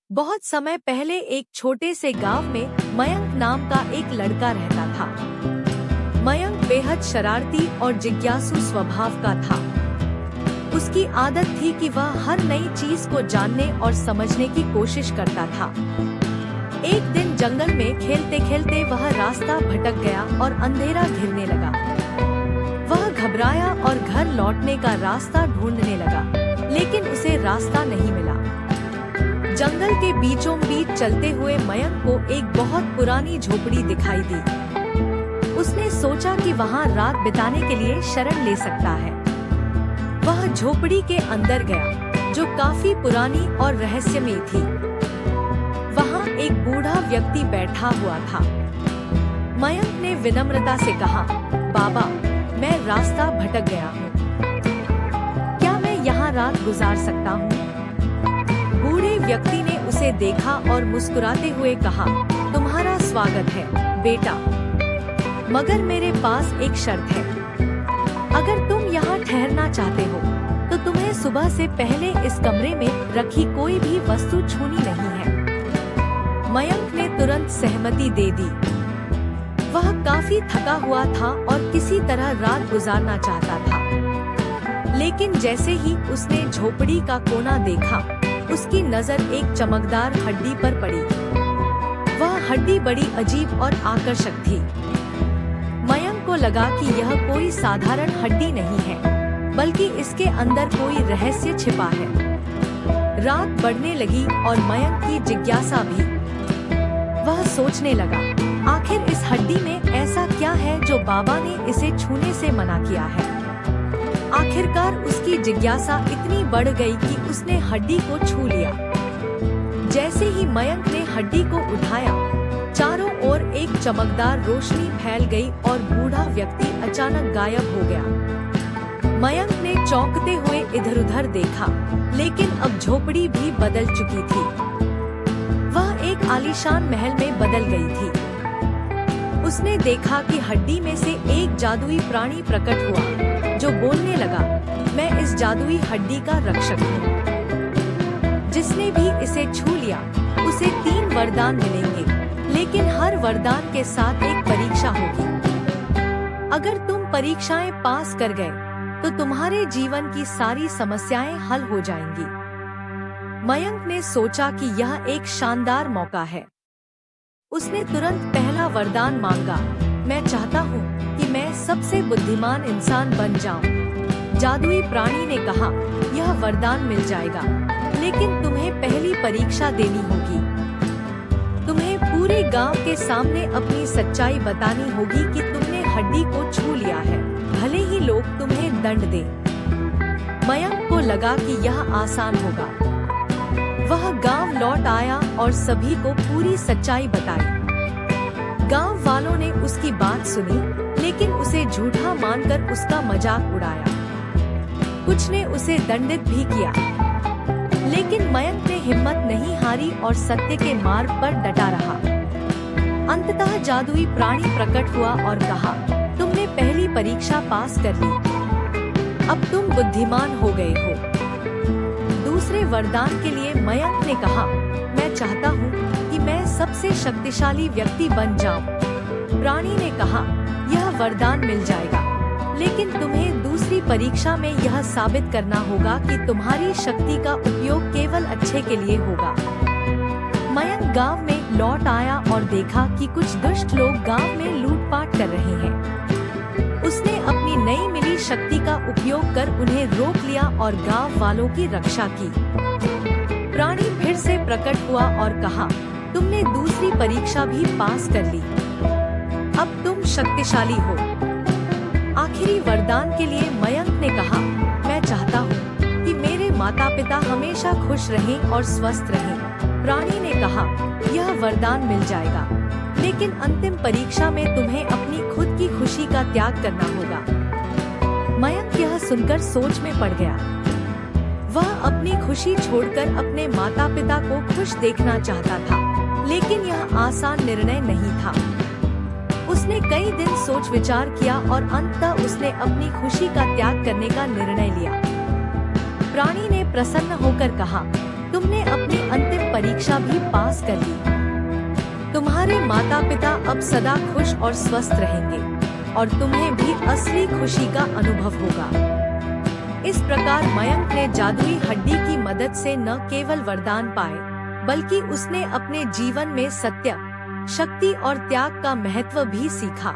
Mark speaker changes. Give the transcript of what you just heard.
Speaker 1: बहुत समय पहले एक छोटे से गांव में मयंक नाम का एक लड़का रहता था। मयंक बेहद शरारती और जिज्ञासु स्वभाव का था। उसकी आदत थी कि वह हर नई चीज को जानने और समझने की कोशिश करता था। एक दिन जंगल में खेलते खेलते वह रास्ता भटक गया और अंधेरा घिरने लगा। वह घबराया और घर लौटने का रास्ता ढूंढने लगा, लेकिन उसे रास्ता नहीं मिला। जंगल के बीचों बीच चलते हुए मयंक को एक बहुत पुरानी झोपड़ी दिखाई दी। उसने सोचा कि वहां रात बिताने के लिए शरण ले सकता है। वह झोपड़ी के अंदर गया, जो काफी पुरानी और रहस्यमयी थी। वहां एक बूढ़ा व्यक्ति बैठा हुआ था। मयंक ने विनम्रता से कहा, बाबा, मैं रास्ता भटक गया हूँ। क्या मैं यहाँ रात गुजार सकता हूँ? बूढ़े व्यक्ति ने उसे देखा और मुस्कुराते हुए कहा, तुम्हारा स्वागत है बेटा, मगर मेरे पास एक शर्त है। अगर तुम यहाँ ठहरना चाहते हो तो तुम्हें सुबह से पहले इस कमरे में रखी कोई भी वस्तु छूनी नहीं है। मयंक ने तुरंत सहमति दे दी। वह काफी थका हुआ था और किसी तरह रात गुजारना चाहता था। लेकिन जैसे ही उसने झोपड़ी का कोना देखा, उसकी नजर एक चमकदार हड्डी पर पड़ी। वह हड्डी बड़ी अजीब और आकर्षक थी। मयंक को लगा कि यह कोई साधारण हड्डी नहीं है, बल्कि इसके अंदर कोई रहस्य छिपा है। रात बढ़ने लगी और मयंक की जिज्ञासा भी। वह सोचने लगा, आखिर इस हड्डी में ऐसा क्या है जो बाबा ने इसे छूने से मना किया है। आखिरकार उसकी जिज्ञासा इतनी बढ़ गई कि उसने हड्डी को छू लिया। जैसे ही मयंक ने हड्डी को उठाया, चारों ओर एक चमकदार रोशनी फैल गई और बूढ़ा व्यक्ति अचानक गायब हो गया। मयंक ने चौंकते हुए इधर-उधर देखा, लेकिन अब झोपड़ी भी बदल चुकी थी। वह एक आलीशान महल में बदल गई थी। उसने देखा कि हड्डी में से एक जादुई प्राणी प्रकट हुआ, जो बोलने लगा, मैं इस जादुई हड्डी का रक्षक हूँ। जिसने भी इसे छू लिया, उसे 3 वरदान मिलेंगे, लेकिन हर वरदान के साथ एक परीक्षा होगी। अगर तुम परीक्षाएं पास कर गए, तो तुम्हारे जीवन की सारी समस्याएं हल हो जाएंगी। मयंक ने सोचा कि यह एक शानदार मौका है। उसने तुरंत पहला वरदान मांगा, मैं चाहता हूँ कि मैं सबसे बुद्धिमान इंसान बन जाऊं। जादुई प्राणी ने कहा, यह वरदान मिल जाएगा, लेकिन तुम्हें पहली परीक्षा देनी होगी। तुम्हें पूरे गांव के सामने अपनी सच्चाई बतानी होगी कि तुमने हड्डी को छू लिया है, भले ही लोग तुम्हें दंड दें। मयंक को लगा कि यह आसान होगा। वह गांव लौट आया और सभी को पूरी सच्चाई बताई। गांव वालों ने उसकी बात सुनी, लेकिन उसे झूठा मानकर उसका मजाक उड़ाया। कुछ ने उसे दंडित भी किया, लेकिन मयंक ने हिम्मत नहीं हारी और सत्य के मार्ग पर डटा रहा। अंततः जादुई प्राणी प्रकट हुआ और कहा, तुमने पहली परीक्षा पास कर ली, अब तुम बुद्धिमान हो गए हो। दूसरे वरदान के लिए मयंक ने कहा, मैं चाहता हूँ कि मैं सबसे शक्तिशाली व्यक्ति बन जाऊं। प्राणी ने कहा, यह वरदान मिल जाएगा, लेकिन तुम्हें दूसरी परीक्षा में यह साबित करना होगा कि तुम्हारी शक्ति का उपयोग केवल अच्छे के लिए होगा। मयंक गांव में लौट आया और देखा कि कुछ दुष्ट लोग गांव में लूटपाट कर रहे हैं। उसने अपनी नई मिली शक्ति का उपयोग कर उन्हें रोक लिया और गांव वालों की रक्षा की। प्राणी फिर से प्रकट हुआ और कहा, तुमने दूसरी परीक्षा भी पास कर ली, अब तुम शक्तिशाली हो। आखिरी वरदान के लिए मयंक ने कहा, मैं चाहता हूँ कि मेरे माता पिता हमेशा खुश रहें और स्वस्थ रहें। प्राणी ने कहा, यह वरदान मिल जाएगा, लेकिन अंतिम परीक्षा में तुम्हें अपनी खुद की खुशी का त्याग करना होगा। मयंक यह सुनकर सोच में पड़ गया। वह अपनी खुशी छोड़कर अपने माता पिता को खुश देखना चाहता था, लेकिन यह आसान निर्णय नहीं था। उसने कई दिन सोच विचार किया और अंततः उसने अपनी खुशी का त्याग करने का निर्णय लिया। प्राणी ने प्रसन्न होकर कहा, तुमने अपनी अंतिम परीक्षा भी पास कर ली। तुम्हारे माता पिता अब सदा खुश और स्वस्थ रहेंगे और तुम्हें भी असली खुशी का अनुभव होगा। इस प्रकार मयंक ने जादुई हड्डी की मदद से न केवल वरदान पाए, बल्कि उसने अपने जीवन में सत्य, शक्ति और त्याग का महत्व भी सीखा।